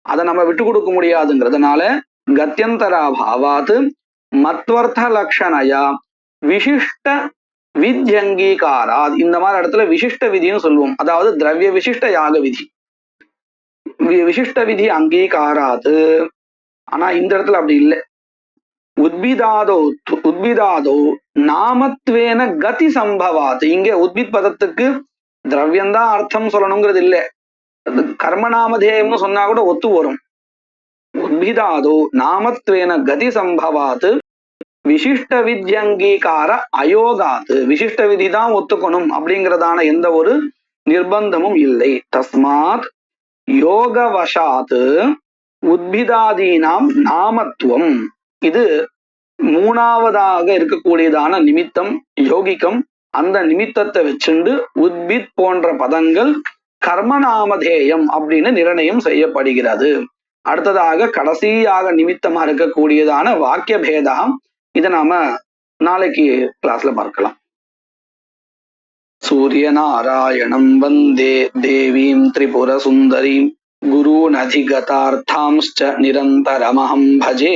அதை நம்ம விட்டு கொடுக்க முடியாதுங்கிறதுனால கத்தியந்தராபாவாத் மத்வர்த்த லக்ஷணையா விசிஷ்ட வித்யங்கீகாராத், இந்த மாதிரி இடத்துல விசிஷ்ட விதின்னு சொல்லுவோம். அதாவது திரவிய விசிஷ்ட யாக விதி, விசிஷ்ட விதி அங்கீகாராத். ஆனா இந்த இடத்துல அப்படி இல்லை. உத்பிதாதோ நாமத்வேன கதி சம்பவாத், இங்க உத்பித் பதத்துக்கு திரவியம்தான் அர்த்தம் சொல்லணுங்கிறது இல்லை, கர்மநாமதேயம்னு சொன்னா கூட ஒத்து வரும். உத்பிதாதோ நாமத்வேன கதி சம்பவாத் விசிஷ்ட வித்யங்கீகார அயோகாத், விசிஷ்ட விதி தான் ஒத்துக்கணும் அப்படிங்கிறதான எந்த ஒரு நிர்பந்தமும் இல்லை. தஸ்மாத் யோகவசாத் உத்பிதாதீனாம் நாமத்துவம், இது மூணாவதாக இருக்கக்கூடியதான நிமித்தம் யோகிக்கம். அந்த நிமித்தத்தை வச்சுண்டு உத்பித் போன்ற பதங்கள் கர்மநாமதேயம் அப்படின்னு நிர்ணயம் செய்யப்படுகிறது. அடுத்ததாக கடைசியாக நிமித்தமா இருக்கக்கூடியதான வாக்கிய பேதம். இதை நாம நாளைக்கு கிளாஸ்ல பார்க்கலாம். சூரிய நாராயணம் வந்தே தேவீம் திரிபுர சுந்தரீம் குருநதிகதார்த்தாம்ஸ்ச நிரந்தரமஹம் பஜே.